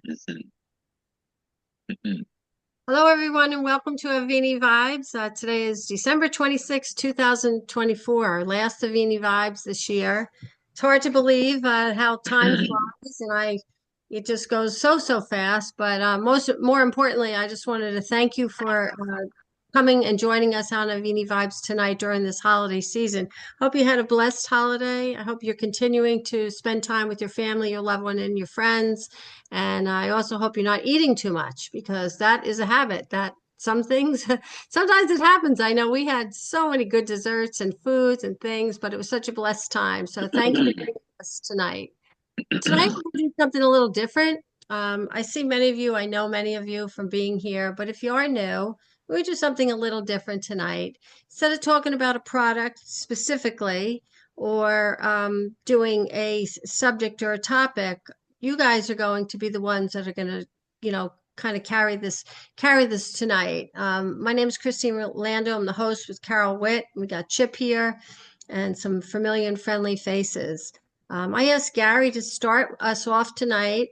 Listen. Hello, everyone, and welcome to Avini Vibes. Today is December 26, 2024, our last Avini Vibes this year. It's hard to believe how time flies, and it just goes so fast. But more importantly, I just wanted to thank you for coming and joining us on Avini Vibes tonight during this holiday season. Hope you had a blessed holiday. I hope you're continuing to spend time with your family, your loved one, and your friends. And I also hope you're not eating too much because that is a habit that some things, sometimes it happens. I know we had so many good desserts and foods and things, but it was such a blessed time. So thank you for being with us tonight. Tonight we're going to do something a little different. I see many of you, I know many of you from being here, but if you are new, we'll do something a little different tonight. Instead of talking about a product specifically or doing a subject or a topic, you guys are going to be the ones that are going to, kind of carry this tonight. My name is Christine Lando. I'm the host with Carol Witt. We got Chip here and some familiar and friendly faces. I asked Gary to start us off tonight.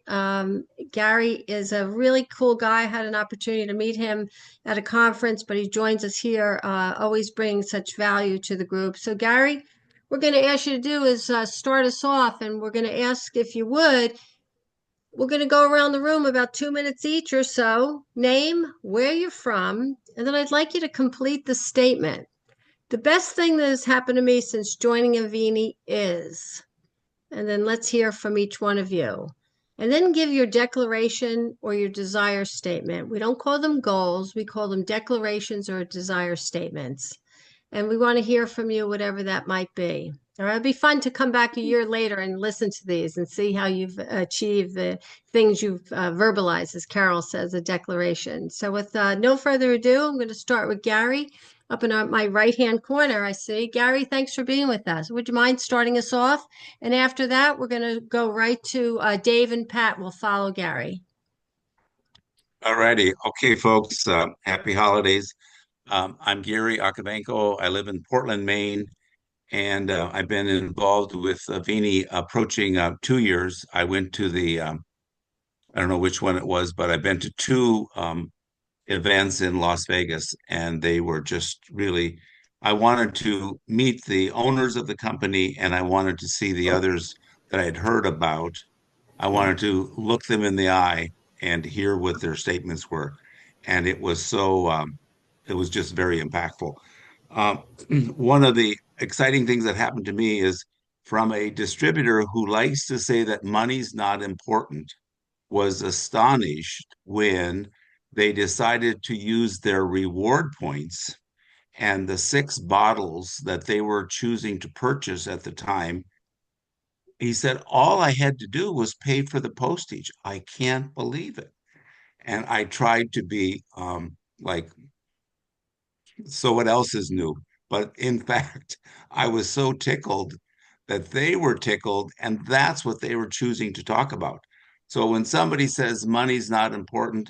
Gary is a really cool guy. I had an opportunity to meet him at a conference, but he joins us here, always bringing such value to the group. So, Gary, we're going to ask you to do is start us off, and we're going to ask if you would. We're going to go around the room about 2 minutes each or so. Name, where you're from, and then I'd like you to complete the statement. The best thing that has happened to me since joining Avini is. And then let's hear from each one of you. And then give your declaration or your desire statement. We don't call them goals, we call them declarations or desire statements. And we want to hear from you, whatever that might be. All right, it'd be fun to come back a year later and listen to these and see how you've achieved the things you've verbalized, as Carol says, a declaration. So, with no further ado, I'm going to start with Gary up in my right-hand corner. I see. Gary, thanks for being with us. Would you mind starting us off? And after that, we're going to go right to Dave and Pat will follow Gary. All righty. Okay, folks. Happy holidays. I'm Gary Akavenko. I live in Portland, Maine, and I've been involved with Avini approaching 2 years. I went to I don't know which one it was, but I've been to two events in Las Vegas, and they were just really, I wanted to meet the owners of the company, and I wanted to see the others that I had heard about. I wanted to look them in the eye and hear what their statements were. And it was just very impactful. Um, one of the exciting things that happened to me is from a distributor who likes to say that money's not important, was astonished when they decided to use their reward points and the six bottles that they were choosing to purchase at the time. He said, all I had to do was pay for the postage. I can't believe it. And I tried to be like, so what else is new? But in fact, I was so tickled that they were tickled, and that's what they were choosing to talk about. So when somebody says money's not important,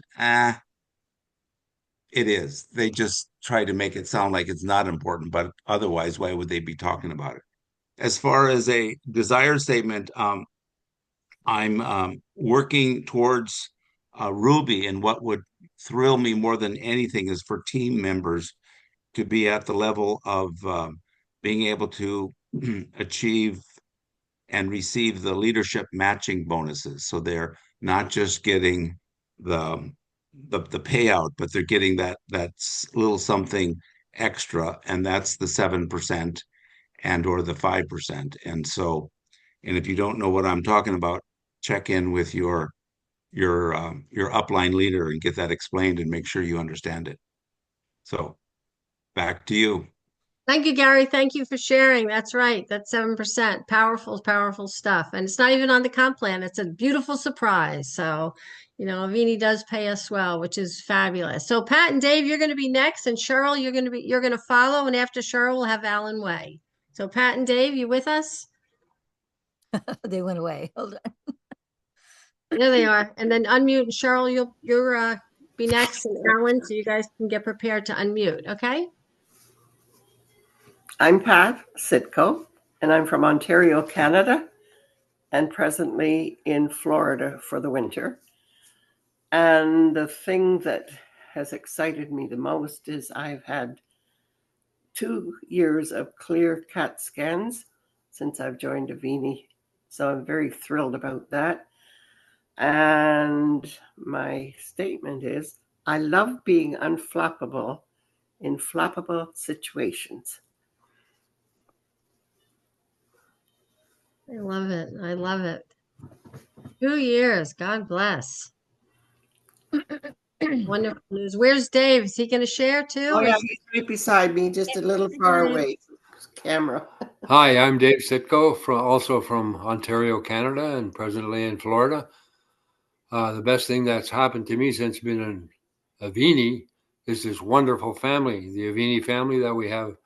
it is. They just try to make it sound like it's not important, but otherwise, why would they be talking about it? As far as a desire statement, I'm working towards Ruby, and what would thrill me more than anything is for team members to be at the level of being able to achieve and receive the leadership matching bonuses. So they're not just getting the the payout, but they're getting that little something extra, and that's the 7% and or the 5%. And so, and if you don't know what I'm talking about, check in with your upline leader and get that explained and make sure you understand it. So back to you. Thank you, Gary. Thank you for sharing. That's right. That's 7%. Powerful, powerful stuff. And it's not even on the comp plan. It's a beautiful surprise. So, Avini does pay us well, which is fabulous. So Pat and Dave, you're going to be next, and Cheryl, you're going to follow. And after Cheryl, we'll have Alan Way. So Pat and Dave, you with us? They went away. Hold on. There they are. And then unmute, and Cheryl, you'll be next, and Alan, so you guys can get prepared to unmute. Okay. I'm Pat Sitko, and I'm from Ontario, Canada, and presently in Florida for the winter. And the thing that has excited me the most is I've had 2 years of clear CAT scans since I've joined Avini. So I'm very thrilled about that. And my statement is I love being unflappable in flappable situations. I love it. I love it. 2 years. God bless. Wonderful news. Where's Dave? Is he going to share too? Oh, or yeah, is- he's right beside me, just a little Hey, far Dave. away. Camera. Hi, I'm Dave Sitko, also from Ontario, Canada, and presently in Florida. The best thing that's happened to me since being in Avini is this wonderful family, the Avini family that we have,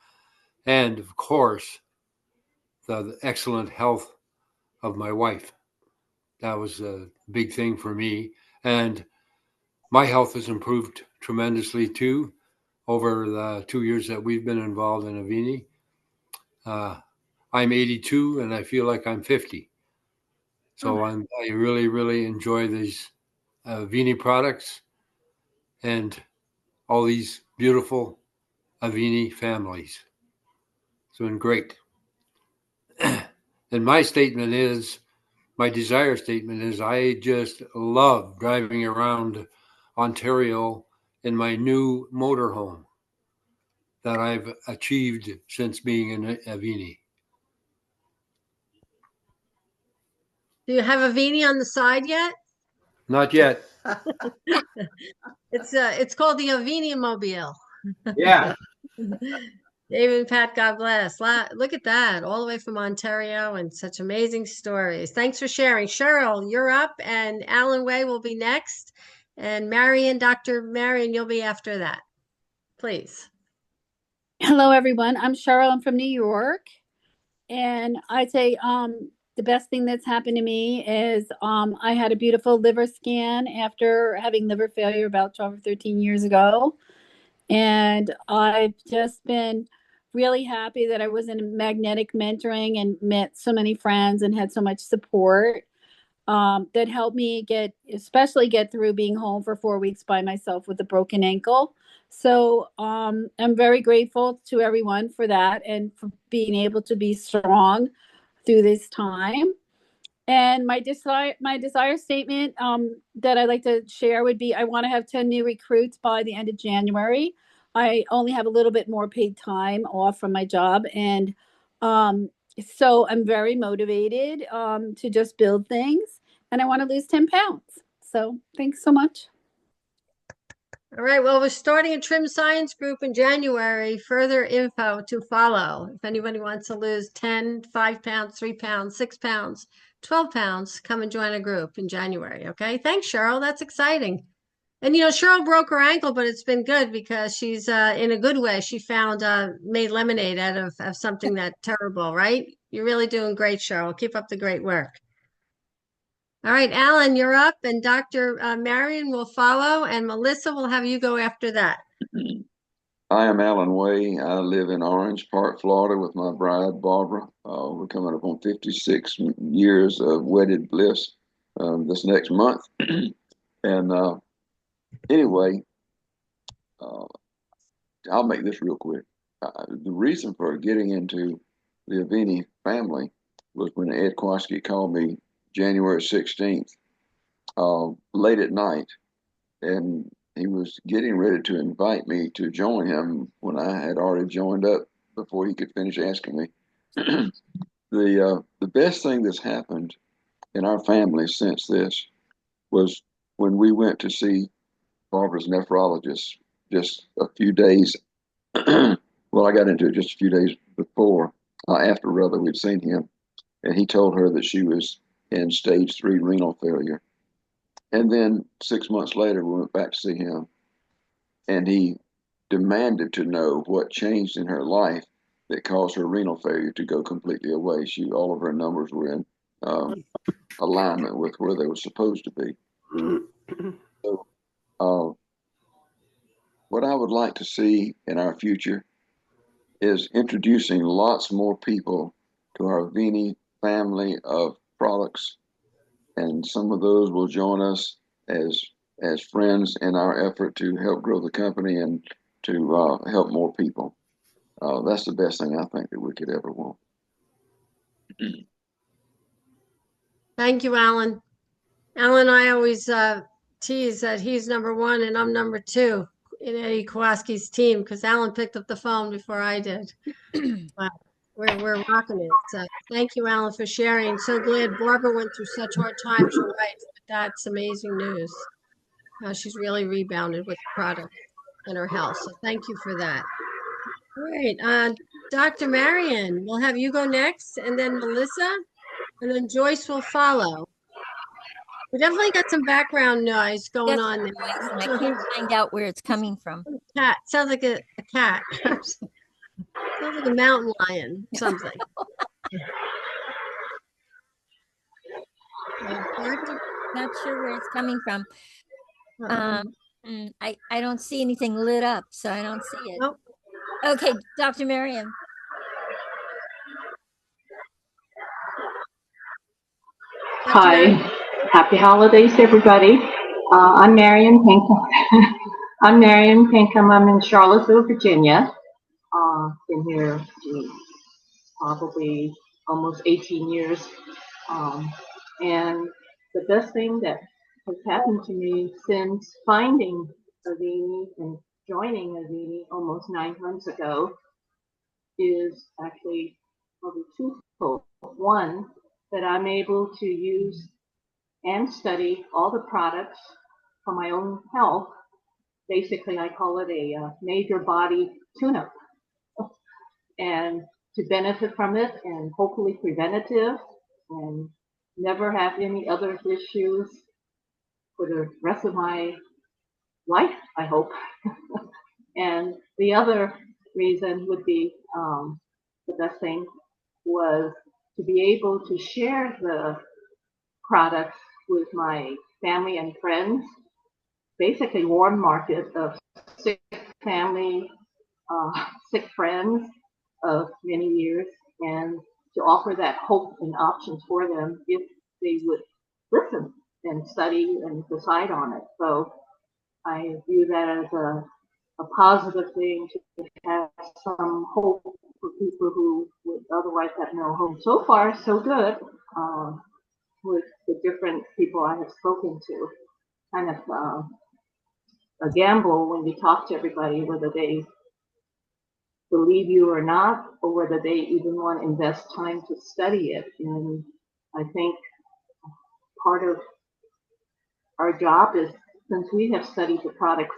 and of course, the excellent health of my wife. That was a big thing for me. And my health has improved tremendously too over the 2 years that we've been involved in Avini. I'm 82 and I feel like I'm 50. So I really, really enjoy these Avini products and all these beautiful Avini families. It's been great. And my desire statement is I just love driving around Ontario in my new motorhome that I've achieved since being in Avini. Do you have a Avini on the side yet? Not yet. It's called the Avini Mobile. Yeah. David and Pat, God bless. Look at that, all the way from Ontario, and such amazing stories. Thanks for sharing. Cheryl, you're up, and Alan Way will be next. And Marion, Dr. Marion, you'll be after that. Please. Hello, everyone. I'm Cheryl. I'm from New York. And I'd say the best thing that's happened to me is I had a beautiful liver scan after having liver failure about 12 or 13 years ago. And I've just been really happy that I was in magnetic mentoring and met so many friends and had so much support that helped me especially get through being home for 4 weeks by myself with a broken ankle. So I'm very grateful to everyone for that and for being able to be strong through this time. And my desire statement that I'd like to share would be I want to have 10 new recruits by the end of January. I only have a little bit more paid time off from my job. And so I'm very motivated to just build things. And I want to lose 10 pounds. So thanks so much. All right. Well, we're starting a Trim Science group in January. Further info to follow. If anybody wants to lose 10, 5 pounds, 3 pounds, 6 pounds, 12 pounds, come and join a group in January. Okay. Thanks, Cheryl. That's exciting. And Cheryl broke her ankle, but it's been good because she's in a good way. She found made lemonade out of something that terrible, right? You're really doing great, Cheryl. Keep up the great work. All right, Alan, you're up, and Dr. Marion will follow, and Melissa will have you go after that. I am Alan Way. I live in Orange Park, Florida, with my bride, Barbara. We're coming up on 56 years of wedded bliss this next month. And anyway, I'll make this real quick. The reason for getting into the Avini family was when Ed Kowalski called me January 16th, late at night, and he was getting ready to invite me to join him when I had already joined up before he could finish asking me. The best thing that's happened in our family since this was when we went to see Barbara's nephrologist just a few days. Well, I got into it just a few days before, after rather, we'd seen him, and he told her that she was in stage 3 renal failure. And then 6 months later, we went back to see him, and he demanded to know what changed in her life that caused her renal failure to go completely away. All of her numbers were in alignment with where they were supposed to be. So, what I would like to see in our future is introducing lots more people to our Avini family of products, and some of those will join us as as friends in our effort to help grow the company and to help more people. That's the best thing I think that we could ever want. Thank you, Alan. Alan and I always tease that he's number one and I'm number two in Eddie Kowalski's team because Alan picked up the phone before I did. But we're rocking it. So thank you, Alan, for sharing. So glad Barbara went through such hard times. You're right. That's amazing news. She's really rebounded with the product and her health. So thank you for that. All right. Dr. Marion, we'll have you go next, and then Melissa, and then Joyce will follow. We definitely got some background noise going That's on noise, there. and I can't find out where it's coming from. Cat. Sounds like a cat. Sounds like a mountain lion, something. Not sure where it's coming from. Um, I don't see anything lit up, so I don't see it. Nope. Okay, Dr. Miriam. Hi, happy holidays, everybody. I'm Marion Pinkham. I'm Marion Pinkham. I'm in Charlottesville, Virginia. Been here probably almost 18 years. And the best thing that has happened to me since finding Avini and joining Avini almost 9 months ago is actually probably twofold. One, that I'm able to use and study all the products for my own health. Basically, I call it a major body tune-up, and to benefit from it and hopefully preventative and never have any other issues for the rest of my life, I hope. And the other reason would be the best thing was to be able to share the products with my family and friends, basically warm market of sick family, sick friends of many years, and to offer that hope and options for them if they would listen and study and decide on it. So I view that as a positive thing to have some hope for people who would otherwise have no hope. So far, so good. With the different people I have spoken to, kind of a gamble when you talk to everybody, whether they believe you or not, or whether they even want to invest time to study it. And I think part of our job is, since we have studied the products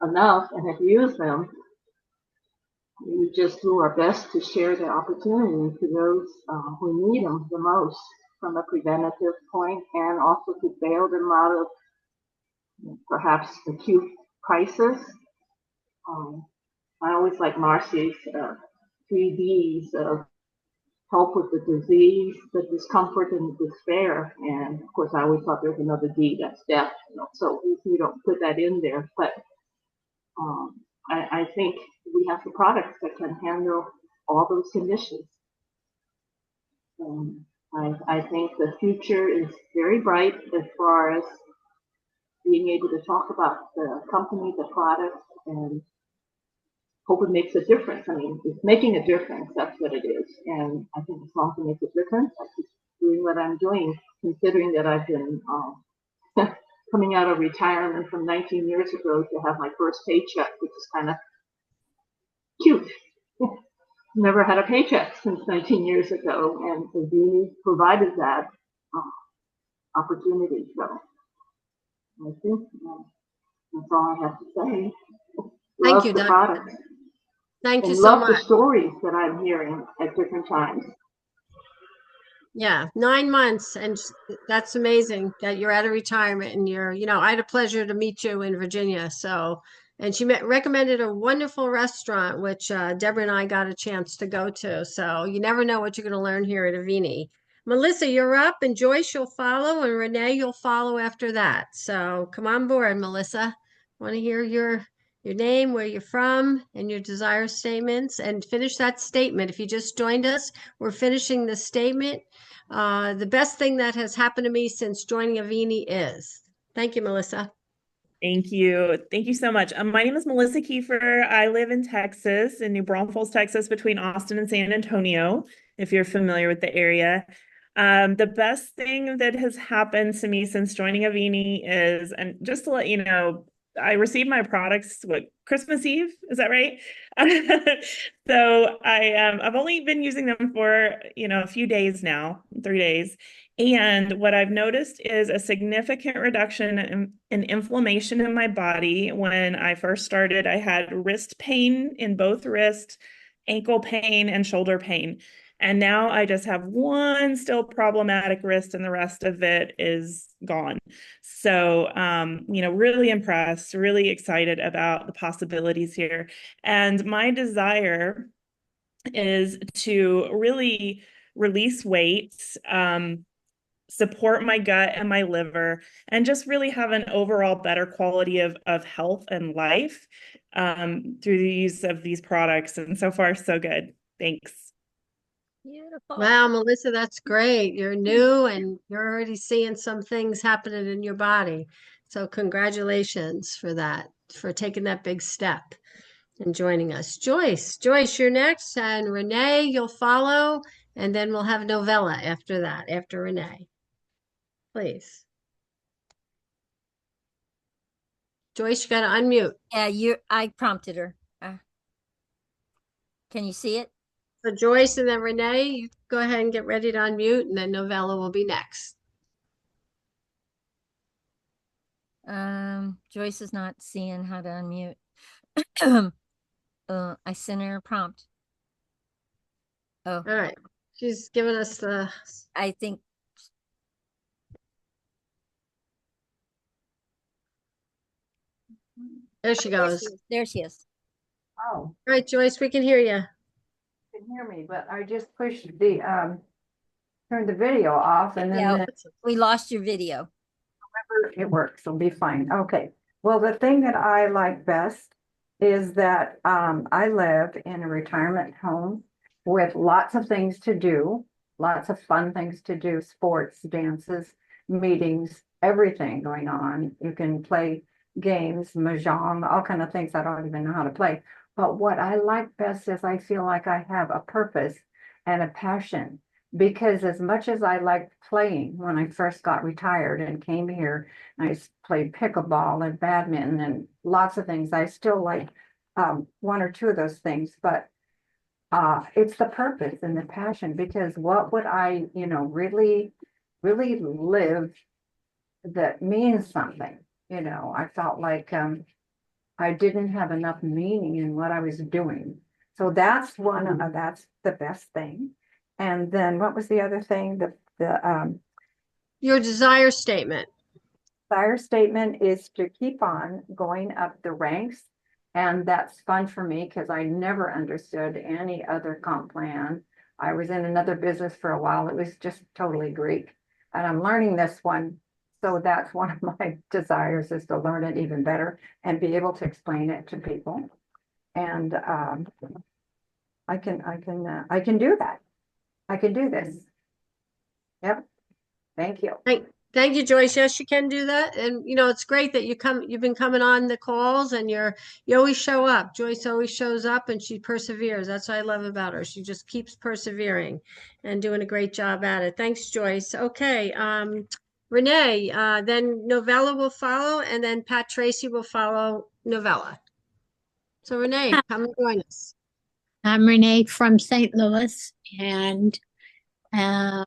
enough and have used them, we just do our best to share the opportunity to those who need them the most from a preventative point, and also to bail them out of perhaps acute crisis. I always like Marcy's 3Ds of help with the disease, the discomfort, and the despair. And of course, I always thought there was another D, that's death. So we don't put that in there. But I think we have the products that can handle all those conditions. I think the future is very bright as far as being able to talk about the company, the product, and hope it makes a difference. I mean, it's making a difference. That's what it is. And I think as long as it makes a difference, I keep doing what I'm doing, considering that I've been coming out of retirement from 19 years ago to have my first paycheck, which is kind of cute. Never had a paycheck since 19 years ago, and Avini provided that opportunity. So I think that's all I have to say. Thank you, the Dr. products. Thank you And so love much. the stories that I'm hearing at different times. Yeah, 9 months, and that's amazing that you're out of retirement and you're, I had a pleasure to meet you in Virginia. So, and she recommended a wonderful restaurant, which Deborah and I got a chance to go to. So you never know what you're going to learn here at Avini. Melissa, you're up, and Joyce, you'll follow, and Renee, you'll follow after that. So come on board, Melissa. Want to hear your name, where you're from, and your desire statements, and finish that statement. If you just joined us, we're finishing the statement. The best thing that has happened to me since joining Avini is. Thank you, Melissa. Thank you. Thank you so much. My name is Melissa Kiefer. I live in Texas, in New Braunfels, Texas, between Austin and San Antonio, if you're familiar with the area. The best thing that has happened to me since joining Avini is, and just to let you know, I received my products, what, Christmas Eve? Is that right? So I've only been using them for, a few days now, 3 days. And what I've noticed is a significant reduction in inflammation in my body. When I first started, I had wrist pain in both wrists, ankle pain, and shoulder pain. And now I just have one still problematic wrist and the rest of it is gone. So, really impressed, really excited about the possibilities here. And my desire is to really release weight, support my gut and my liver, and just really have an overall better quality of health and life through the use of these products. And so far, so good. Thanks. Beautiful. Wow, Melissa, that's great. You're new and you're already seeing some things happening in your body. So congratulations for that, for taking that big step and joining us. Joyce, you're next, and Renee, you'll follow, and then we'll have Novella after that, after Renee. Please. Joyce, you got to unmute. Yeah, I prompted her. Can you see it? So Joyce and then Renee, you go ahead and get ready to unmute, and then Novella will be next. Joyce is not seeing how to unmute. I sent her a prompt. Oh, All right. She's giving us the. I think. There she goes. There she is. Oh, All right, Joyce, we can hear you. you can hear me, but I just pushed the turned the video off and then Yeah, we lost your video. it works. It'll be fine. Okay. Well, the thing that I like best is that I live in a retirement home with lots of things to do, lots of fun things to do, sports, dances, meetings, everything going on. You can play games, mahjong, all kind of things I don't even know how to play. But what I like best is I feel like I have a purpose and a passion, because as much as I liked playing when I first got retired and came here, I played pickleball and badminton and lots of things. I still like one or two of those things, but it's the purpose and the passion, because what would I, really, really live that means something? I felt like I didn't have enough meaning in what I was doing. So that's that's the best thing. And then what was the other thing? Your desire statement. Desire statement is to keep on going up the ranks. And that's fun for me because I never understood any other comp plan. I was in another business for a while. It was just totally Greek. And I'm learning this one. So that's one of my desires, is to learn it even better and be able to explain it to people. And I can do that. I can do this. Yep. Thank you. Thank you, Joyce. Yes, you can do that. And it's great that you've been coming on the calls, and you always show up. Joyce always shows up and she perseveres. That's what I love about her. She just keeps persevering and doing a great job at it. Thanks, Joyce. Okay. Renee, then Novella will follow, and then Pat Tracy will follow Novella. So Renee, come and join us. I'm Renee from St. Louis, and I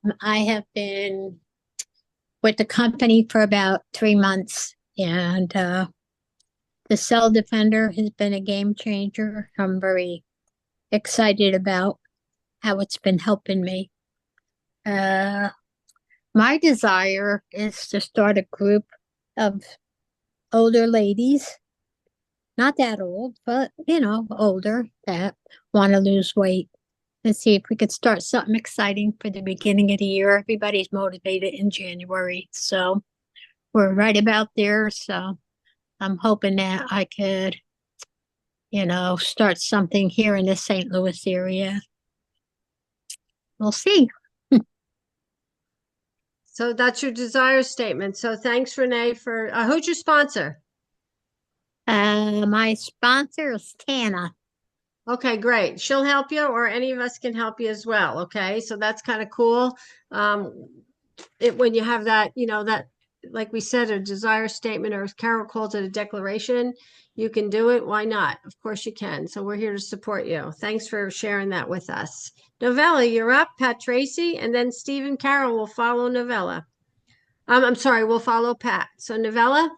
have been with the company for about 3 months, and the Cell Defender has been a game changer. I'm very excited about how it's been helping me. My desire is to start a group of older ladies, not that old, but older, that want to lose weight. Let's see if we could start something exciting for the beginning of the year. Everybody's motivated in January, so we're right about there. So I'm hoping that I could, start something here in the St. Louis area. We'll see. So that's your desire statement. So thanks, Renee, for who's your sponsor? My sponsor is Tana. Okay, great. She'll help you, or any of us can help you as well. Okay, so that's kind of cool. When you have that, that, like we said, a desire statement, or as Carol calls it, a declaration, you can do it. Why not? Of course you can. So we're here to support you. Thanks for sharing that with us. Novella, you're up. Pat Tracy, and then Stephen Carroll will follow Novella. I'm sorry, we'll follow Pat. So Novella.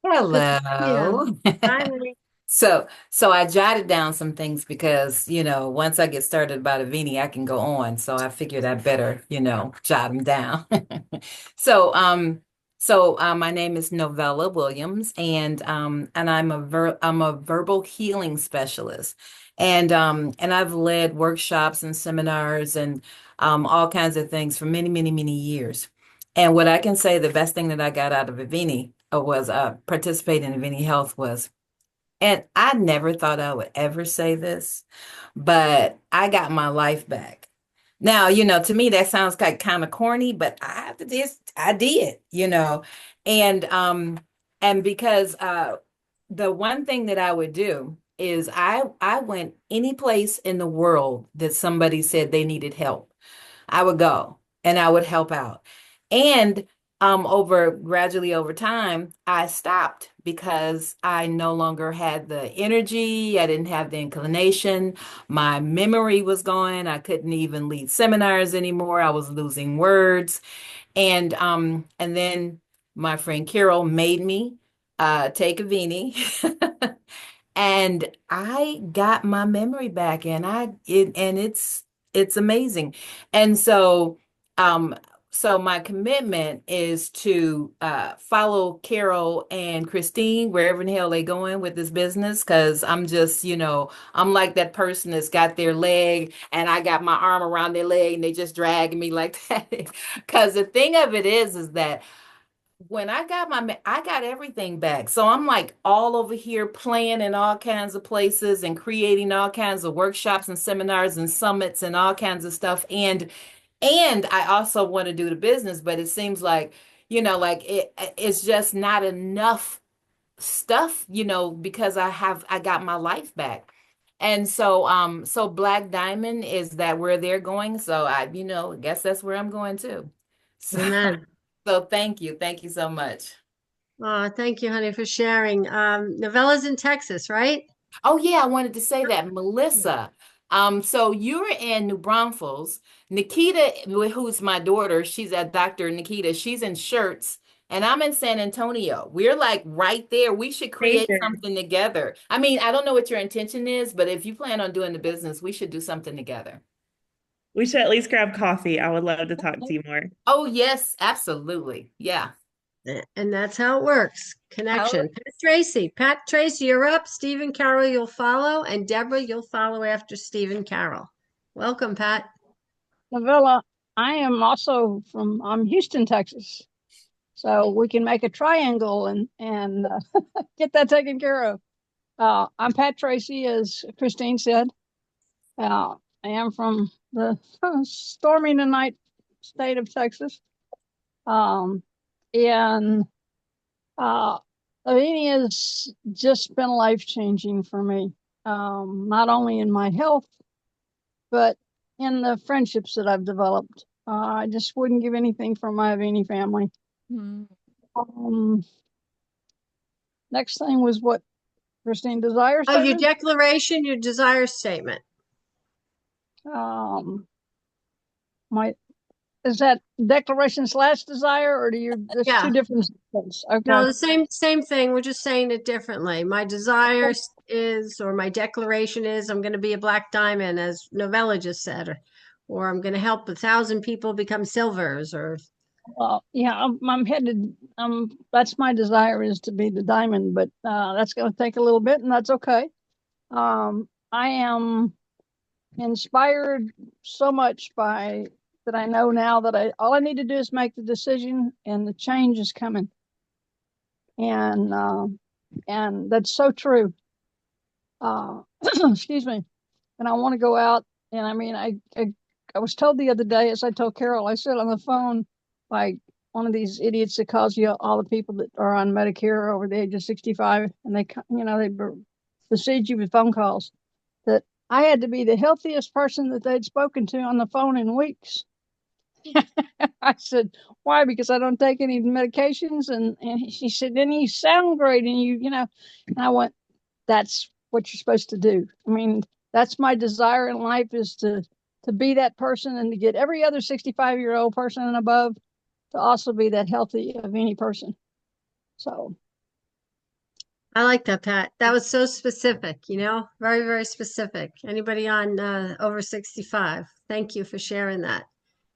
Yeah. Hello. Finally. So I jotted down some things because, once I get started about Avini, I can go on. So I figured I better, jot them down. So, my name is Novella Williams, and I'm a verbal healing specialist, and I've led workshops and seminars and all kinds of things for many, many, many years. And what I can say, the best thing that I got out of Avini was participating in Avini Health was, and I never thought I would ever say this, but I got my life back. Now, to me that sounds like kind of corny, but I have to just I did, and because the one thing that I would do is I went any place in the world that somebody said they needed help. I would go and I would help out. And gradually over time, I stopped because I no longer had the energy. I didn't have the inclination. My memory was gone. I couldn't even lead seminars anymore. I was losing words. And then my friend Carol made me take Avini. And I got my memory back, and it's amazing. And so my commitment is to follow Carol and Christine wherever in the hell they going with this business, because I'm just, I'm like that person that's got their leg and I got my arm around their leg and they just dragging me like that. Because the thing of it is that when I got everything back. So I'm like all over here playing in all kinds of places and creating all kinds of workshops and seminars and summits and all kinds of stuff. And I also want to do the business, but it seems like, like it's just not enough stuff, because I got my life back. And so Black Diamond is that where they're going. So I guess that's where I'm going too. So, Amen. so thank you. Thank you so much. Thank you, honey, for sharing. Novella's in Texas, right? Oh yeah, I wanted to say that, Melissa. So you're in New Braunfels. Nikita, who's my daughter, she's at Dr. Nikita. She's in Shirts, and I'm in San Antonio. We're like right there. We should create Amazing. something together. I mean, I don't know what your intention is, but if you plan on doing the business, we should do something together. We should at least grab coffee. I would love to talk to you more. Oh yes, absolutely. Yeah. And that's how it works. How Connection. Pat Tracy, you're up. Stephen Carroll, you'll follow. And Deborah, you'll follow after Stephen Carroll. Welcome, Pat. Novella, I am also from Houston, Texas. So we can make a triangle and get that taken care of. I'm Pat Tracy, as Christine said. I am from the stormy tonight state of Texas. And Avini has just been life-changing for me, not only in my health, but in the friendships that I've developed. I just wouldn't give anything for my Avini family. Next thing was what Christine desire Oh, your statement. declaration, your desire statement. Is that declaration / desire, or there's two different things? Okay. No, the same thing. We're just saying it differently. My desire is, or my declaration is, I'm going to be a black diamond, as Novella just said, or I'm going to help 1,000 people become silvers, or. Well, yeah, I'm headed. That's my desire, is to be the diamond, but that's going to take a little bit, and that's okay. I am inspired so much by that. I know now that all I need to do is make the decision, and the change is coming. And that's so true. Excuse me. And I want to go out, and I mean, I was told the other day, as I told Carol, I said on the phone, like, one of these idiots that calls you all the people that are on Medicare over the age of 65, and they besiege you with phone calls. That I had to be the healthiest person that they'd spoken to on the phone in weeks. I said, why? Because I don't take any medications. And she said, then you sound great. And and I went, that's what you're supposed to do. I mean, that's my desire in life, is to be that person, and to get every other 65-year-old person and above to also be that healthy of any person. So I like that, Pat. That was so specific, very, very specific. Anybody on over 65? Thank you for sharing that.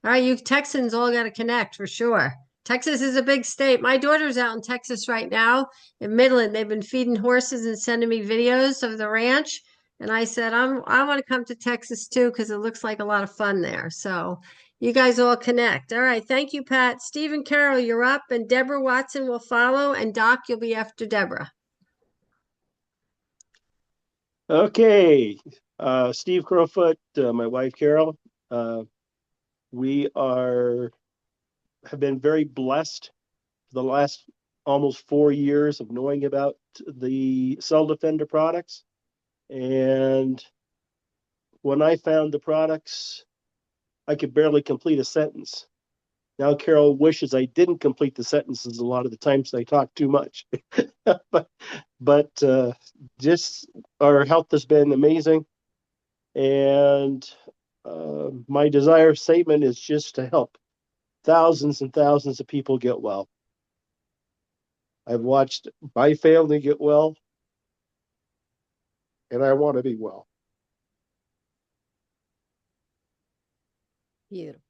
All right, you Texans all got to connect for sure. Texas is a big state. My daughter's out in Texas right now in Midland. They've been feeding horses and sending me videos of the ranch. And I said, I want to come to Texas too, because it looks like a lot of fun there. So you guys all connect. All right. Thank you, Pat. Steve and Carol, you're up, and Deborah Watson will follow. And Doc, you'll be after Deborah. Okay, Steve Crowfoot, my wife Carol. We have been very blessed for the last almost 4 years of knowing about the Cell Defender products. And when I found the products, I could barely complete a sentence. Now Carol wishes I didn't complete the sentences a lot of the times. I talk too much. but just our health has been amazing. And my desire statement is just to help thousands and thousands of people get well. I've watched my family get well, and I want to be well. Beautiful.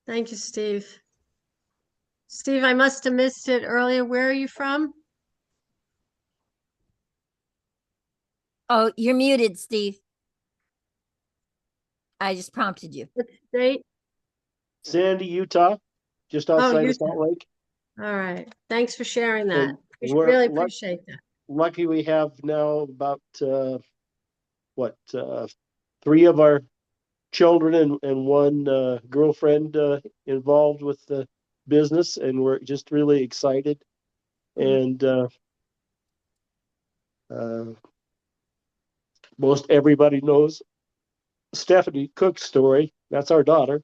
Thank you, Steve. Steve, I must have missed it earlier. Where are you from? Oh, you're muted, Steve. I just prompted you. What state? Sandy, Utah, just outside of Salt Lake. All right. Thanks for sharing that. And Really appreciate that. Lucky we have now about, 3 of our children and one girlfriend involved with the business, and we're just really excited. And most everybody knows Stephanie Cook's story. That's our daughter.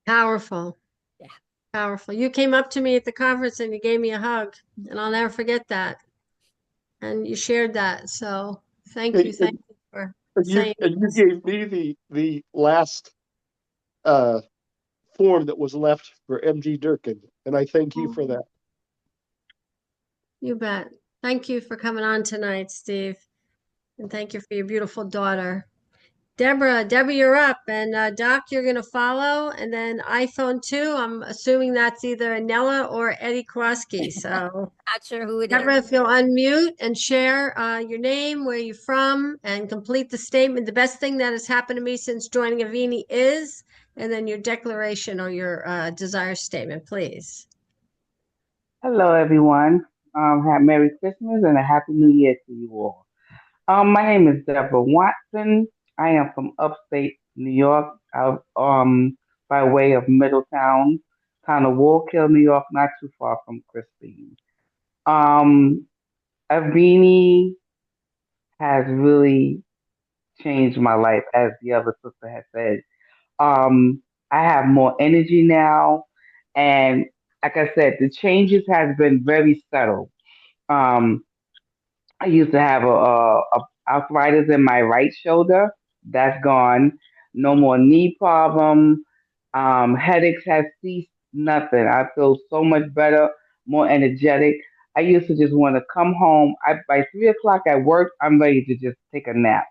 Powerful. Yeah. Powerful. You came up to me at the conference and you gave me a hug, and I'll never forget that. And you shared that. So thank you. Thank you for saying and you gave me the last form that was left for MG Durkin, and I thank you for that. You bet. Thank you for coming on tonight, Steve. And thank you for your beautiful daughter. Deborah, you're up. And Doc, you're going to follow. And then iPhone 2, I'm assuming that's either Nella or Eddie Kowalski. So Not sure who it Deborah, is. if you'll unmute and share your name, where you're from, and complete the statement. The best thing that has happened to me since joining Avini is, and then your declaration or your desire statement, please. Hello, everyone. Have Merry Christmas and a Happy New Year to you all. My name is Deborah Watson. I am from upstate New York, out by way of Middletown, town of Wallkill, New York, not too far from Christine. Avini has really changed my life, as the other sister has said. I have more energy now, and like I said, the changes has been very subtle. Um, I used to have a arthritis in my right shoulder. That's gone. No more knee problem. Headaches has ceased. Nothing. I feel so much better, more energetic. I used to just want to come home. By 3 o'clock at work, I'm ready to just take a nap.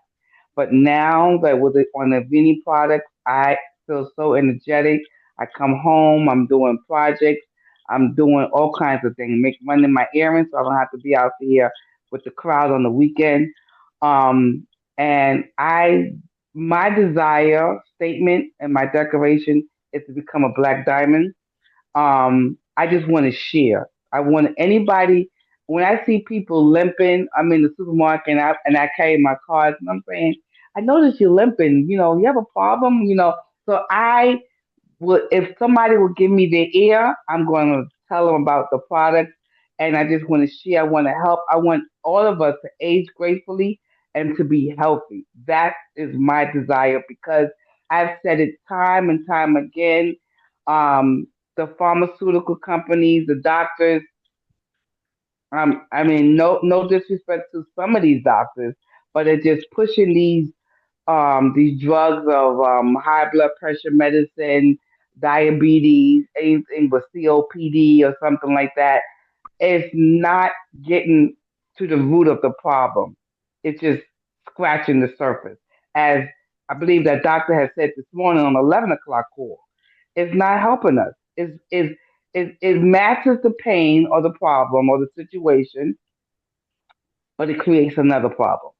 But now that with it on the Vini products, I feel so energetic. I come home, I'm doing projects, I'm doing all kinds of things, running my errands, so I don't have to be out here with the crowd on the weekend. And my desire statement and my declaration is to become a black diamond. I just want to share. I want anybody. When I see people limping, I'm in the supermarket and I carry my cards, and I'm saying, I noticed you're limping. You have a problem. So I would, if somebody would give me their ear, I'm going to tell them about the product, and I just want to share. I want to help. I want all of us to age gracefully and to be healthy. That is my desire because I've said it time and time again. The pharmaceutical companies, the doctors. I mean, no disrespect to some of these doctors, but they're just pushing these drugs of high blood pressure medicine, diabetes, anything with COPD or something like that. It's not getting to the root of the problem. It's just scratching the surface. As I believe that doctor has said this morning on 11 o'clock call, it's not helping us. It matches the pain or the problem or the situation, but it creates another problem.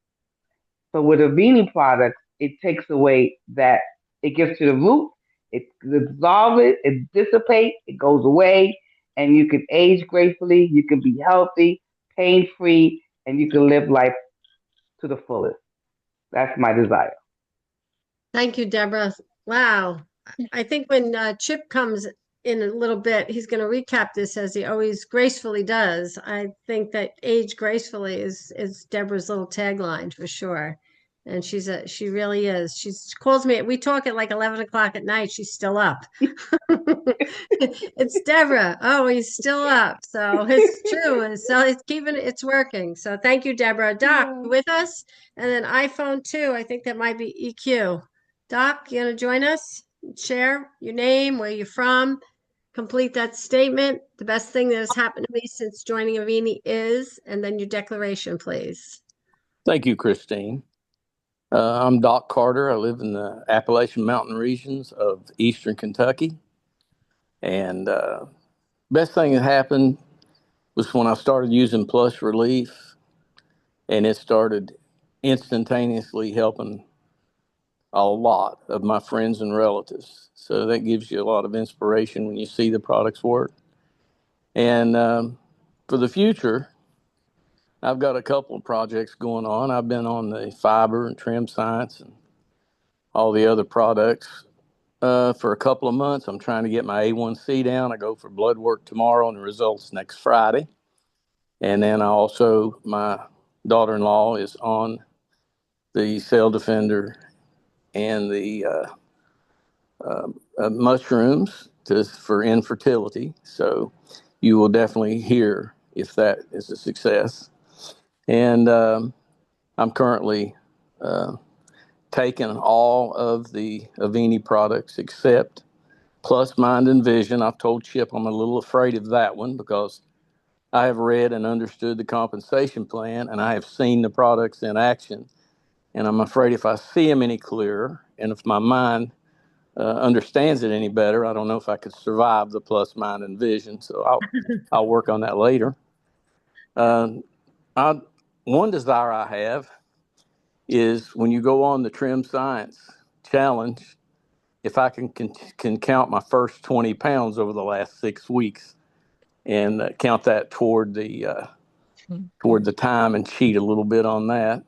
So with Avini products, it takes away that, it gets to the root, it dissolves it, it dissipates, it goes away, and you can age gracefully, you can be healthy, pain free, and you can live life to the fullest. That's my desire. Thank you, Deborah. Wow. I think when Chip comes in a little bit, he's going to recap this as he always gracefully does. I think that age gracefully is Deborah's little tagline for sure. And she really is. She calls me, we talk at like 11 o'clock at night. She's still up. It's Deborah. Oh, he's still up. So it's true. So it's working. So thank you, Deborah. Doc, you with us? And then iPhone 2, I think that might be EQ. Doc, you want to join us? Share your name, where you're from, complete that statement. The best thing that has happened to me since joining Avini is, and then your declaration, please. Thank you, Christine. I'm Doc Carter. I live in the Appalachian Mountain regions of Eastern Kentucky. And best thing that happened was when I started using Plus Relief, and it started instantaneously helping a lot of my friends and relatives. So that gives you a lot of inspiration when you see the products work. And for the future, I've got a couple of projects going on. I've been on the fiber and trim science and all the other products for a couple of months. I'm trying to get my A1C down. I go for blood work tomorrow and the results next Friday. And then my daughter-in-law is on the Cell Defender and the mushrooms for infertility. So you will definitely hear if that is a success. And I'm currently taking all of the Avini products except Plus Mind and Vision. I've told Chip I'm a little afraid of that one because I have read and understood the compensation plan and I have seen the products in action. And I'm afraid if I see them any clearer and if my mind understands it any better, I don't know if I could survive the Plus Mind and Vision. So I'll work on that later. One desire I have is when you go on the Trim Science Challenge, if I can count my first 20 pounds over the last 6 weeks and count that toward the time and cheat a little bit on that.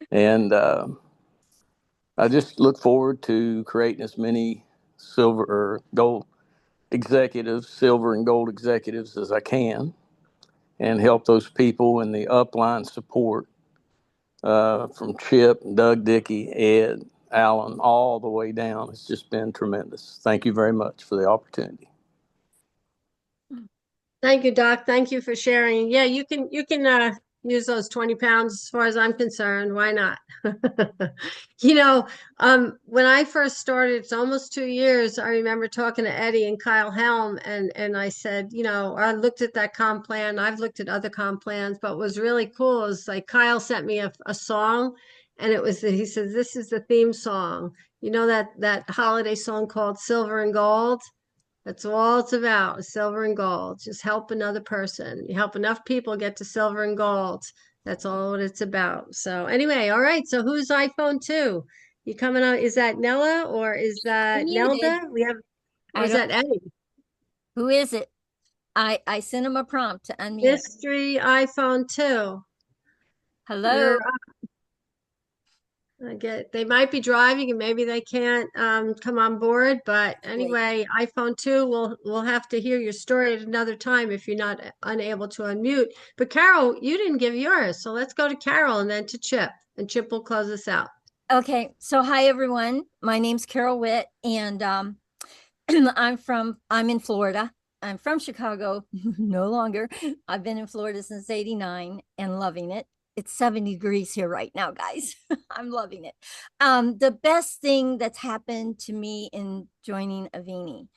And I just look forward to creating as many silver or gold executives, silver and gold executives as I can and help those people in the upline support from Chip, Doug Dickey, Ed, Alan, all the way down. It's just been tremendous. Thank you very much for the opportunity. Thank you, Doc. Thank you for sharing. Yeah, you can use those 20 pounds as far as I'm concerned. Why not? When I first started, it's almost 2 years. I remember talking to Eddie and Kyle Helm, and I said, I looked at that comp plan. I've looked at other comp plans, but what was really cool is like Kyle sent me a song, and he says, this is the theme song. You know that holiday song called Silver and Gold? That's all it's about, is silver and gold. Just help another person. You help enough people get to silver and gold. That's all it's about. So anyway, all right. So who's iPhone 2? You coming out? Is that Nella or is that Muted. Nelda? Or I is don't. that Eddie? Who is it? I sent him a prompt to unmute. Mystery iPhone 2. Hello. They might be driving and maybe they can't come on board, but anyway, iPhone 2, we'll have to hear your story at another time if you're not unable to unmute. But Carol, you didn't give yours, so let's go to Carol and then to Chip, and Chip will close us out. Okay, so hi everyone. My name's Carol Witt, and I'm in Florida. I'm from Chicago, no longer. I've been in Florida since '89 and loving it. It's 70 degrees here right now, guys. I'm loving it. The best thing that's happened to me in joining Avini.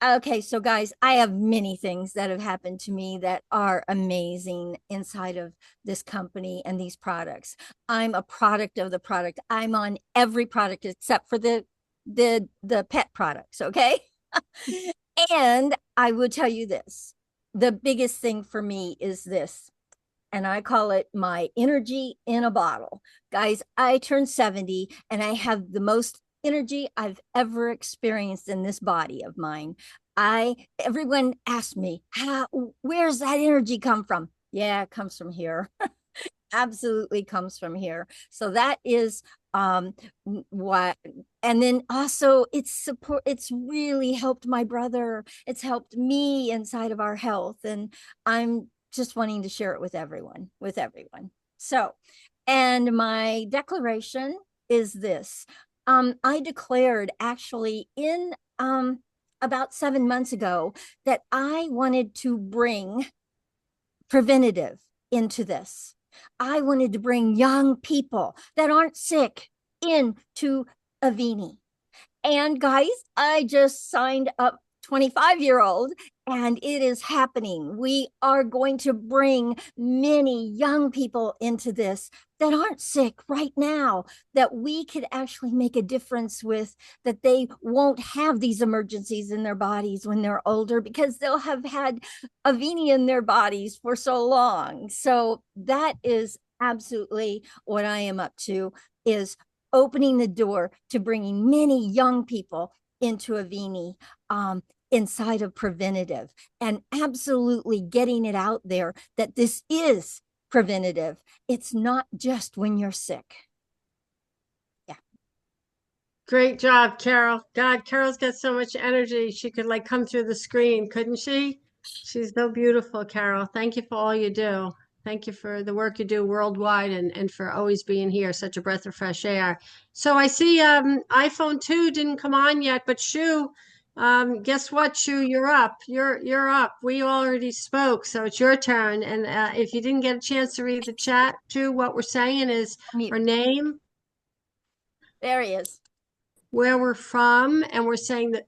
Okay, so guys, I have many things that have happened to me that are amazing inside of this company and these products. I'm a product of the product. I'm on every product except for the pet products, okay? And I will tell you this. The biggest thing for me is this, and I call it my energy in a bottle. Guys, I turned 70 and I have the most energy I've ever experienced in this body of mine. Everyone asked me, where's that energy come from? Yeah, it comes from here. Absolutely comes from here. So that is what, and then also it's really helped my brother. It's helped me inside of our health. And I'm just wanting to share it with everyone, So, and my declaration is this. I declared actually in about 7 months ago that I wanted to bring preventative into this. I wanted to bring young people that aren't sick into Avini. And guys, I just signed up 25-year-old and it is happening. We are going to bring many young people into this that aren't sick right now, that we could actually make a difference with, that they won't have these emergencies in their bodies when they're older because they'll have had Avini in their bodies for so long. So that is absolutely what I am up to, is opening the door to bringing many young people into Avini inside of preventative, and absolutely getting it out there that this is preventative. It's not just when you're sick. Yeah. Great job, Carol. God, Carol's got so much energy. She could like come through the screen, couldn't she? She's so beautiful, Carol. Thank you for all you do. Thank you for the work you do worldwide and for always being here. Such a breath of fresh air. So I see iPhone 2 didn't come on yet, but Shu, guess what, Shu, you're up. You're up. We already spoke, so it's your turn. And if you didn't get a chance to read the chat, Shu, what we're saying is our name. There he is. Where we're from, and we're saying that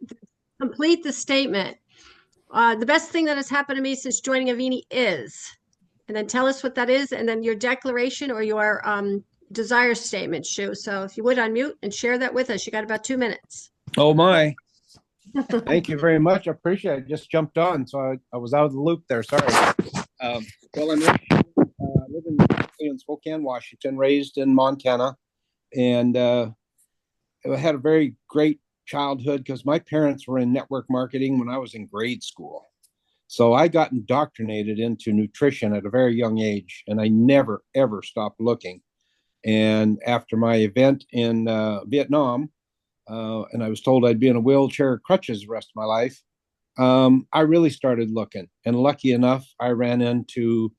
complete the statement. The best thing that has happened to me since joining Avini is, and then tell us what that is, and then your declaration or your desire statement, Shu. So if you would unmute and share that with us. You got about 2 minutes. Oh my. Thank you very much. I appreciate it. I just jumped on, so I was out of the loop there. Sorry. Well, I live in Spokane, Washington, raised in Montana, and I had a very great childhood because my parents were in network marketing when I was in grade school. So I got indoctrinated into nutrition at a very young age, and I never, ever stopped looking. And after my event in Vietnam, and I was told I'd be in a wheelchair, crutches the rest of my life, I really started looking. And lucky enough, I ran into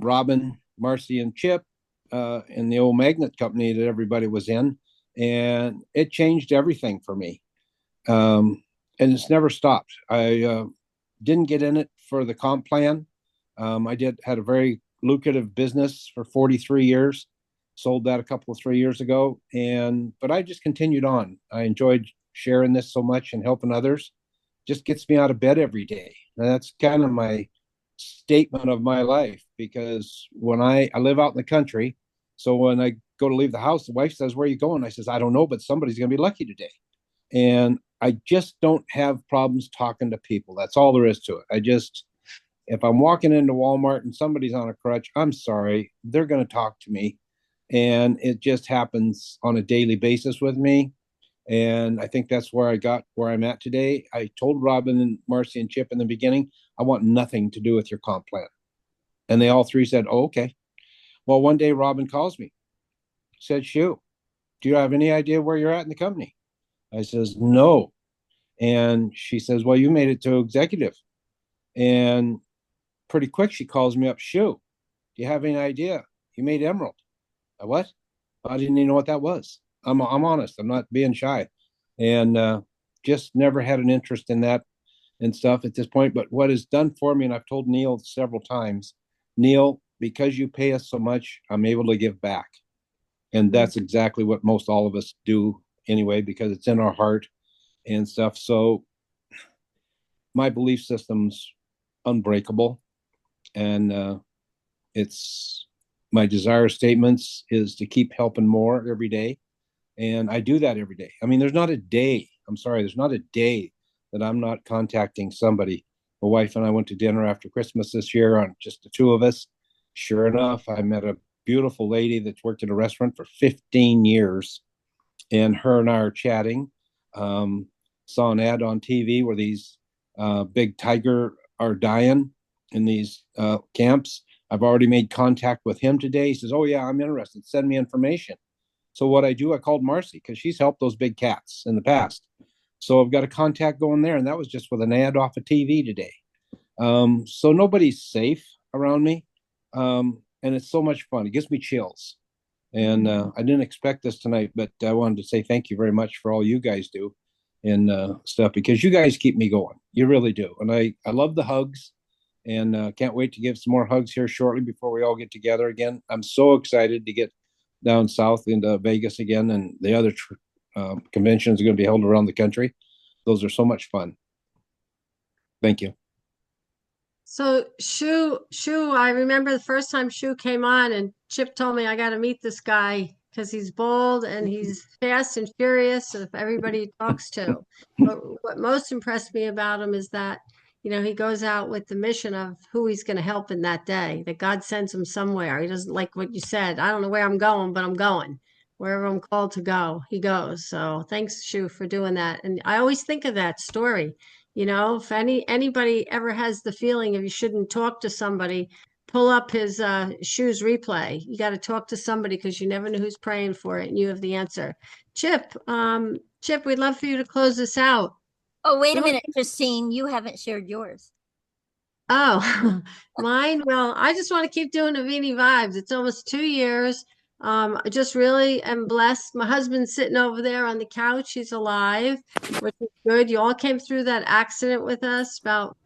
Robin, Marcy, and Chip in the old magnet company that everybody was in. And it changed everything for me. And it's never stopped. I didn't get in it for the comp plan. I had a very lucrative business for 43 years. Sold that a couple of 3 years ago, but I just continued on. I enjoyed sharing this so much and helping others. Just gets me out of bed every day. And that's kind of my statement of my life, because when I live out in the country, so when I go to leave the house, the wife says, "Where are you going?" I says, "I don't know, but somebody's going to be lucky today." And I just don't have problems talking to people. That's all there is to it. If I'm walking into Walmart and somebody's on a crutch, I'm sorry, they're going to talk to me. And it just happens on a daily basis with me. And I think that's where I got where I'm at today. I told Robin and Marcy and Chip in the beginning, I want nothing to do with your comp plan. And they all three said, "Oh, okay." Well, one day Robin calls me said, "Shoo, do you have any idea where you're at in the company?" I says, "No." And she says, "Well, you made it to executive." And pretty quick, she calls me up, "Shoo, do you have any idea? You made Emerald." What? I didn't even know what that was. I'm honest. I'm not being shy. And just never had an interest in that and stuff at this point. But what is done for me, and I've told Neil several times, Neil, because you pay us so much, I'm able to give back. And that's exactly what most all of us do anyway, because it's in our heart and stuff. So my belief system's unbreakable. And it's my desire statements is to keep helping more every day. And I do that every day. I mean, there's not a day, I'm sorry, there's not a day that I'm not contacting somebody. My wife and I went to dinner after Christmas this year on just the two of us. Sure enough, I met a beautiful lady that's worked in a restaurant for 15 years. And her and I are chatting. Saw an ad on TV where these big tiger are dying in these camps. I've already made contact with him today. He says, "Oh, yeah, I'm interested. Send me information." So what I do, I called Marcy because she's helped those big cats in the past. So I've got a contact going there, and that was just with an ad off of TV today. So nobody's safe around me, and it's so much fun. It gives me chills. And I didn't expect this tonight, but I wanted to say thank you very much for all you guys do and stuff, because you guys keep me going. You really do. And I love the hugs, and can't wait to give some more hugs here shortly before we all get together again. I'm so excited to get down south into Vegas again, and the other conventions are going to be held around the country. Those are so much fun. Thank you. So Shu, I remember the first time Shu came on and Chip told me I got to meet this guy because he's bold and he's fast and furious of everybody he talks to. But what most impressed me about him is that, you know, he goes out with the mission of who he's going to help in that day, that God sends him somewhere. He doesn't like what you said. I don't know where I'm going, but I'm going. Wherever I'm called to go, he goes. So thanks, Shu, for doing that. And I always think of that story. You know, if anybody ever has the feeling if you shouldn't talk to somebody, pull up his Shoes replay. You got to talk to somebody because you never know who's praying for it, and you have the answer. Chip, Chip, we'd love for you to close this out. Oh, wait a minute, Christine. You haven't shared yours. Oh, mine. Well, I just want to keep doing Avini vibes. It's almost 2 years. I just really am blessed. My husband's sitting over there on the couch. He's alive, which is good. You all came through that accident with us about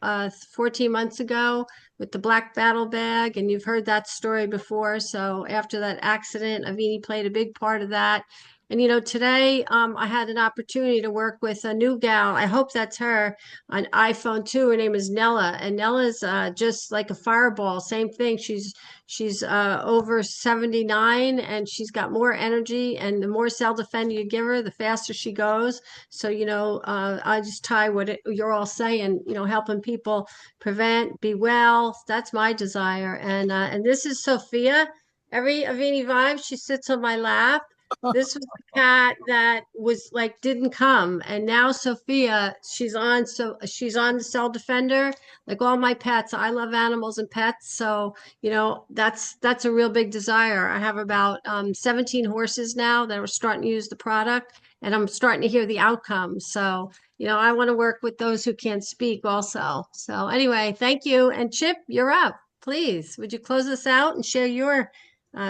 14 months ago with the black battle bag, and you've heard that story before. So after that accident, Avini played a big part of that. And you know, today I had an opportunity to work with a new gal. I hope that's her on iPhone 2. Her name is Nella, and Nella's just like a fireball. Same thing. She's over 79, and she's got more energy. And the more cell defender you give her, the faster she goes. So you know, I just tie what you're all saying. You know, helping people prevent, be well. That's my desire. And this is Sophia. Every Avini vibe, she sits on my lap. This was the cat that was like didn't come, and now Sophia, she's on. So she's on the Cell Defender. Like all my pets, I love animals and pets. So you know that's a real big desire. I have about 17 horses now that are starting to use the product, and I'm starting to hear the outcomes. So you know I want to work with those who can't speak also. So anyway, thank you. And Chip, you're up. Please, would you close us out and share your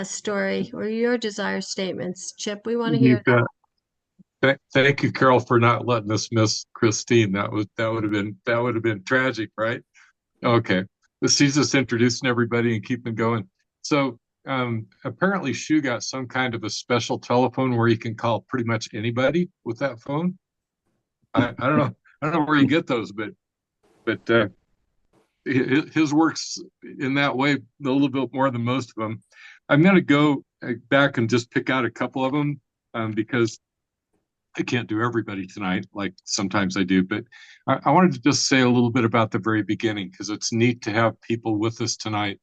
story or your desire statements? Chip, we want to You hear that. bet. Thank you, Carol, for not letting us miss Christine. That would have been tragic, right? Okay. She's just introducing everybody and keeping going. So apparently Shu got some kind of a special telephone where you can call pretty much anybody with that phone. I don't know. I don't know where you get those, but his works in that way a little bit more than most of them. I'm going to go back and just pick out a couple of them because I can't do everybody tonight, like sometimes I do. But I wanted to just say a little bit about the very beginning because it's neat to have people with us tonight.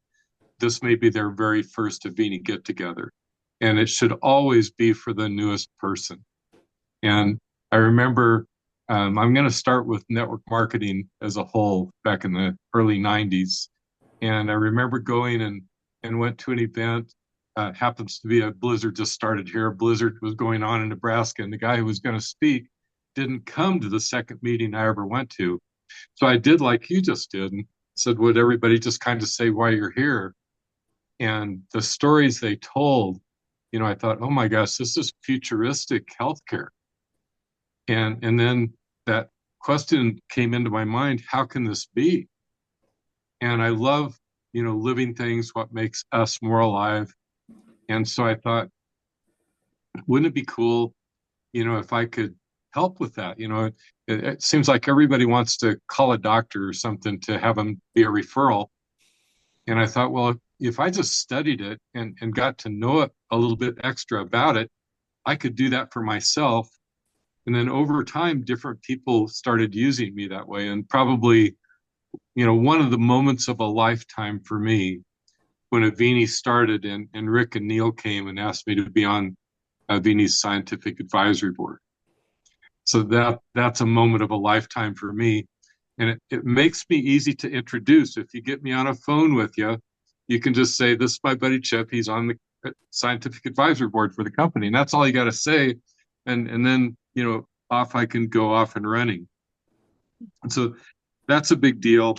This may be their very first Avini get together, and it should always be for the newest person. And I remember I'm going to start with network marketing as a whole back in the early 90s. And I remember going and went to an event happens to be a blizzard just started here. A blizzard was going on in Nebraska, and the guy who was going to speak didn't come to the second meeting I ever went to. So I did like you just did and said, would everybody just kind of say why you're here? And the stories they told, I thought, oh my gosh, this is futuristic healthcare. And then that question came into my mind, how can this be? And I love, living things, what makes us more alive. And so I thought, wouldn't it be cool, if I could help with that? It seems like everybody wants to call a doctor or something to have them be a referral. And I thought, well, if I just studied it and got to know it a little bit extra about it, I could do that for myself. And then over time, different people started using me that way. And probably, one of the moments of a lifetime for me when Avini started and Rik and Neil came and asked me to be on Avini's scientific advisory board. So that's a moment of a lifetime for me. And it makes me easy to introduce. If you get me on a phone with you, you can just say, this is my buddy Chip. He's on the scientific advisory board for the company. And that's all you got to say. And then, off I can go off and running. And so that's a big deal.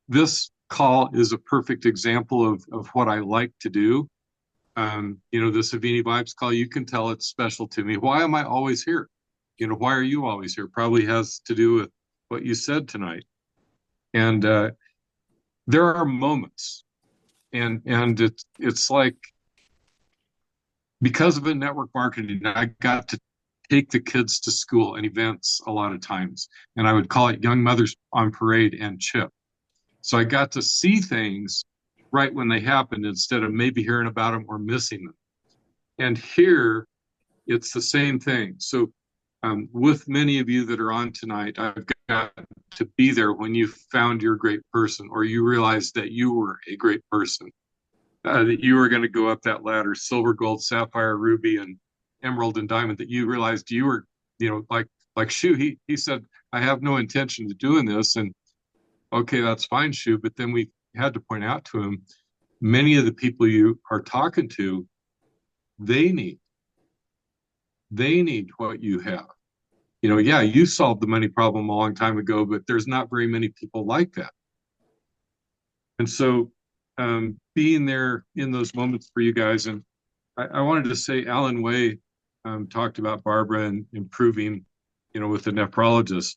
This call is a perfect example of what I like to do. This Avini Vibes call, you can tell it's special to me. Why am I always here? Why are you always here? Probably has to do with what you said tonight. And there are moments, and it's like, because of it, network marketing, I got to take the kids to school and events a lot of times, and I would call it Young Mothers on Parade and Chip. So I got to see things right when they happened instead of maybe hearing about them or missing them. And here, it's the same thing. So with many of you that are on tonight, I've got to be there when you found your great person, or you realized that you were a great person, that you were going to go up that ladder, silver, gold, sapphire, ruby, and emerald and diamond, that you realized you were, like Shu, he said, I have no intention of doing this. And okay, that's fine, Shu. But then we had to point out to him, many of the people you are talking to, they need what you have. Yeah, you solved the money problem a long time ago, but there's not very many people like that. And so being there in those moments for you guys, and I wanted to say, Alan Way talked about Barbara and improving, with the nephrologist.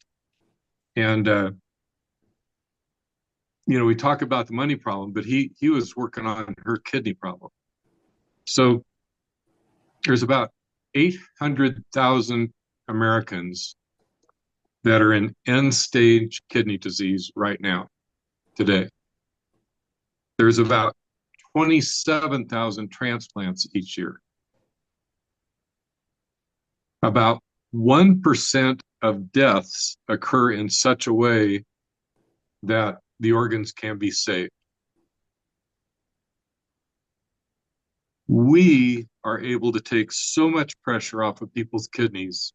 And, we talk about the money problem, but he was working on her kidney problem. So there's about 800,000 Americans that are in end-stage kidney disease right now, today. There's about 27,000 transplants each year. About 1% of deaths occur in such a way that the organs can be saved. We are able to take so much pressure off of people's kidneys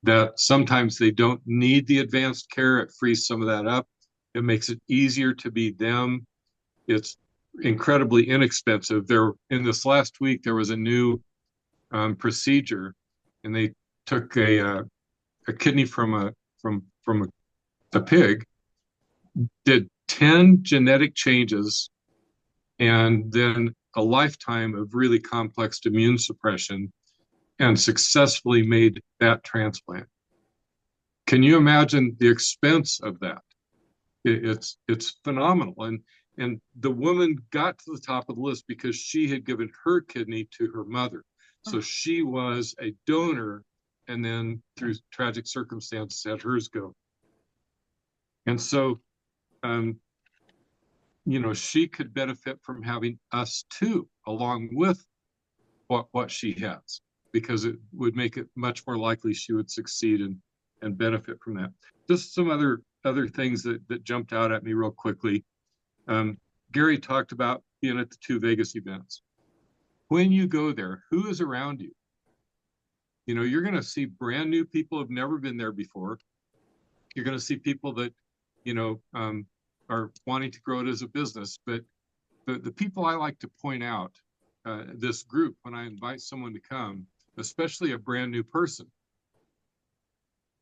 that sometimes they don't need the advanced care. It frees some of that up. It makes it easier to be them. It's incredibly inexpensive. In this last week, there was a new procedure, and they took a kidney from a pig, did 10 genetic changes, and then a lifetime of really complex immune suppression, and successfully made that transplant. Can you imagine the expense of that? It's phenomenal. And the woman got to the top of the list because she had given her kidney to her mother. So she was a donor, and then through tragic circumstances had hers go. And so, she could benefit from having us too, along with what she has, because it would make it much more likely she would succeed and benefit from that. Just some other things that jumped out at me real quickly. Gary talked about being at the 2 Vegas events. When you go there, who is around you? You're going to see brand new people who've never been there before. You're going to see people that, are wanting to grow it as a business. But the people I like to point out this group, when I invite someone to come, especially a brand new person,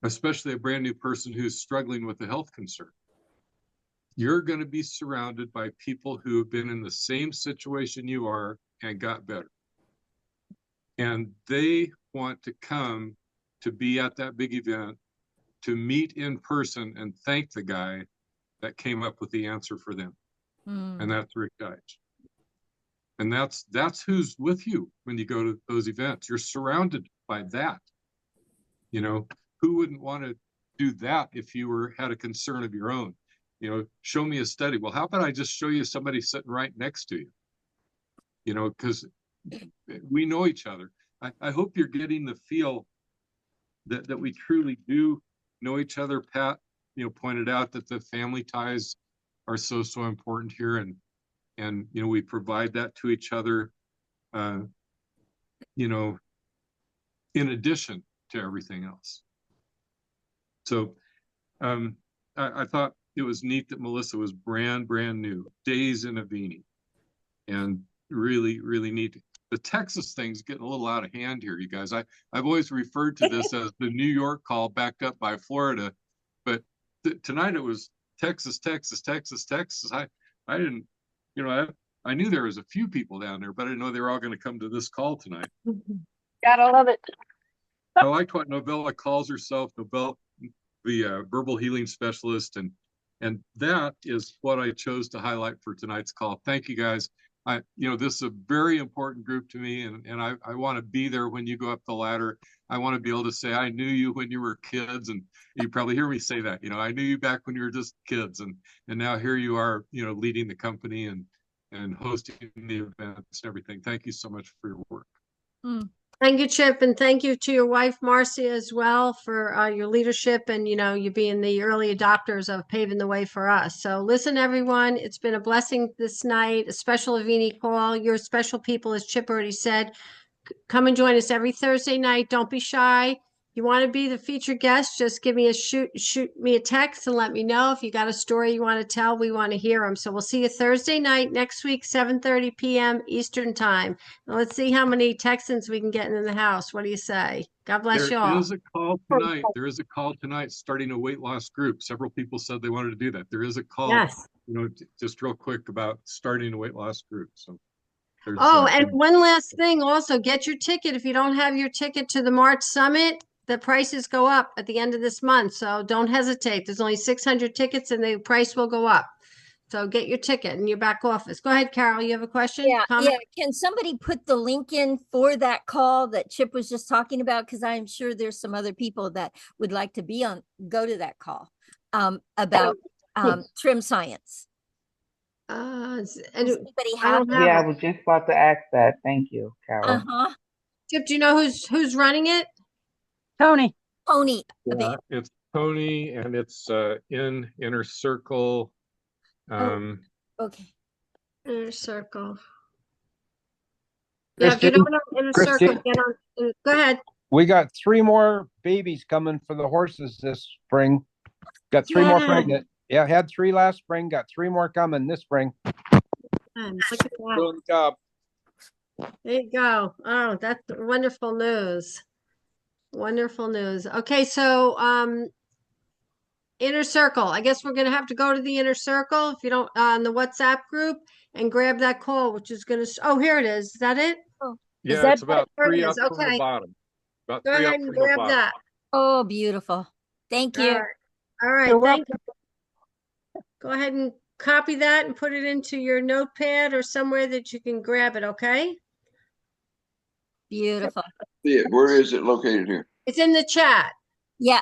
who's struggling with a health concern, you're going to be surrounded by people who have been in the same situation you are and got better. And they want to come to be at that big event, to meet in person and thank the guy that came up with the answer for them. And that's Rik Deitsch. And that's who's with you when you go to those events. You're surrounded by that. You know, who wouldn't want to do that if you had a concern of your own? You know, show me a study. Well, how about I just show you somebody sitting right next to you? You know, because we know each other. I hope you're getting the feel that we truly do know each other. Pat, you know, pointed out that the family ties are so important here, and you know, we provide that to each other, you know, in addition to everything else. So I thought it was neat that Melissa was brand new, days in Avini, and really neat. The Texas thing's getting a little out of hand here, you guys. I've always referred to this as the New York call backed up by Florida, but tonight it was Texas. I didn't, you know, I knew there was a few people down there, but I didn't know they were all going to come to this call tonight. Gotta love it. I liked what Novella calls herself, Novella, the verbal healing specialist, and that is what I chose to highlight for tonight's call. Thank you, guys. You know, this is a very important group to me, and I want to be there when you go up the ladder. I want to be able to say, I knew you when you were kids, and you probably hear me say that. You know, I knew you back when you were just kids, and now here you are, you know, leading the company and hosting the events and everything. Thank you so much for your work. Thank you, Chip, and thank you to your wife, Marcia, as well, for your leadership and, you know, you being the early adopters of paving the way for us. So listen, everyone, it's been a blessing this night, a special Avini call. Your special people, as Chip already said, come and join us every Thursday night. Don't be shy. You want to be the featured guest, just give me a shoot me a text and let me know. If you got a story you want to tell, we want to hear them. So we'll see you Thursday night next week, 7:30 p.m. Eastern time. Now let's see how many Texans we can get in the house. What do you say? God bless you all. There is a call tonight. There is a call tonight starting a weight loss group. Several people said they wanted to do that. There is a call, yes, you know, just real quick about starting a weight loss group. So oh, and one last thing also, get your ticket. If you don't have your ticket to the March Summit, the prices go up at the end of this month. So don't hesitate. There's only 600 tickets and the price will go up. So get your ticket in your back office. Go ahead, Carol. You have a question? Yeah, comment? yeah. Can somebody put the link in for that call that Chip was just talking about? Because I'm sure there's some other people that would like to go to that call about trim science. Does anybody I have don't have Yeah, I it. was just about to ask that. Thank you, Carol. Chip, do you know who's running it? Tony. yeah, it's Tony, and it's in Inner Circle. Okay. Inner Circle. Yeah, if you don't know Inner Circle, get on. Go ahead. We got 3 more babies coming for the horses this spring. Got 3 more pregnant. Yeah, had 3 last spring. Got 3 more coming this spring. Look at that. There you go. Oh, that's wonderful news. Wonderful news. Okay, so Inner Circle. I guess we're gonna have to go to the Inner Circle if you don't on the WhatsApp group and grab that call, which is gonna. Oh, here it is. Is that it? Oh, yeah, it's about 3 up from okay. the bottom. About Go 3 ahead up and from the grab bottom. that. Oh, beautiful. Thank you. All right. Thank you. Go ahead and copy that and put it into your notepad or somewhere that you can grab it. Okay. Beautiful. Where is it located here? It's in the chat. Yeah.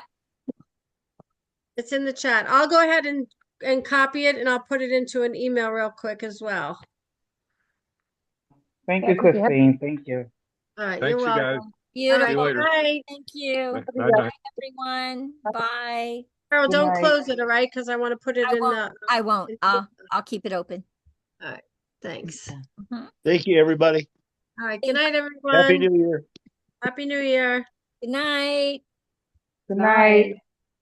It's in the chat. I'll go ahead and copy it and I'll put it into an email real quick as well. Thank you, Christine. Thank you. All right. Thanks, You're welcome. you guys. Beautiful. See you later. Bye. Thank you. Night. Bye, everyone. Bye. Carol, Good don't night. close it, all right? Because I want to put it in the. I won't. I'll keep it open. All right. Thanks. Thank you, everybody. All right. Good night, everyone. Happy New Year. Happy New Year. Good night. Good night.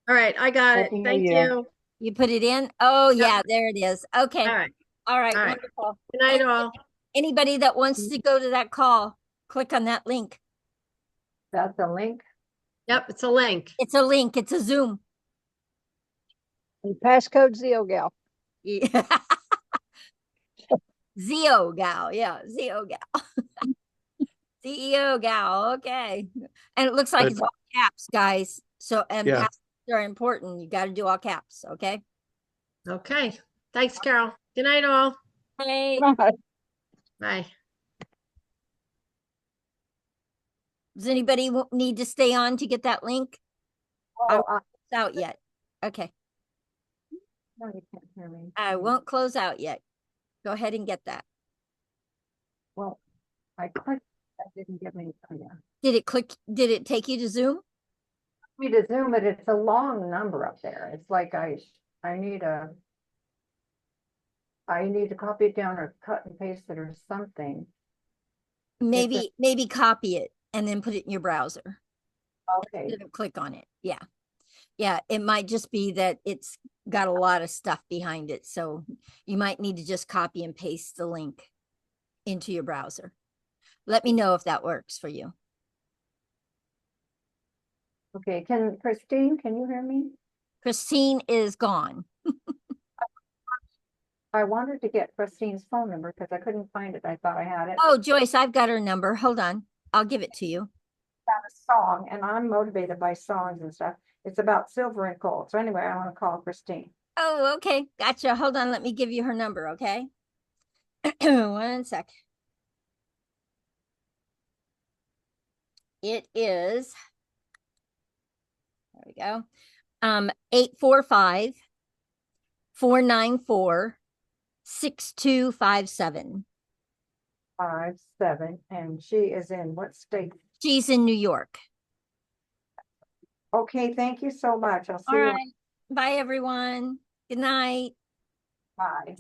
All right. I got Happy it. New Thank Year. you. You put it in? Oh, yeah, there it is. Okay. All right. All right. All right. Wonderful. Good night, all. Anybody that wants to go to that call, click on that link. That's a link. Yep, it's a link. It's a link. It's a Zoom. And passcode ZeoGal. Yeah. Zeo gal. Yeah. Zeo gal. CEO gal. Okay. And it looks like it's all caps, guys. So, and Yeah. passwords are important. You got to do all caps. Okay. Okay. Thanks, Carol. Good night, all. Hey. Bye. Does anybody need to stay on to get that link? I Oh, won't close out yet. Okay. no, you can't hear me. I won't close out yet. Go ahead and get that. Well, I clicked. That didn't give me. Oh, yeah. Did it click? Did it take you to Zoom? Me to Zoom it. It's a long number up there. It's like I need to copy it down or cut and paste it or something. Maybe copy it and then put it in your browser. Okay. Click on it. Yeah. Yeah. It might just be that it's got a lot of stuff behind it. So you might need to just copy and paste the link into your browser. Let me know if that works for you. Okay. Christine, can you hear me? Christine is gone. I wanted to get Christine's phone number because I couldn't find it. I thought I had it. Oh, Joyce, I've got her number. Hold on. I'll give it to you. About a song, and I'm motivated by songs and stuff. It's about silver and gold. So anyway, I want to call Christine. Oh, okay. Gotcha. Hold on. Let me give you her number. Okay. 1 sec. It is, there we go. 845-494-6257. 57, and she is in what state? She's in New York. Okay, thank you so much. I'll see All you. right. Bye, everyone. Good night. Bye.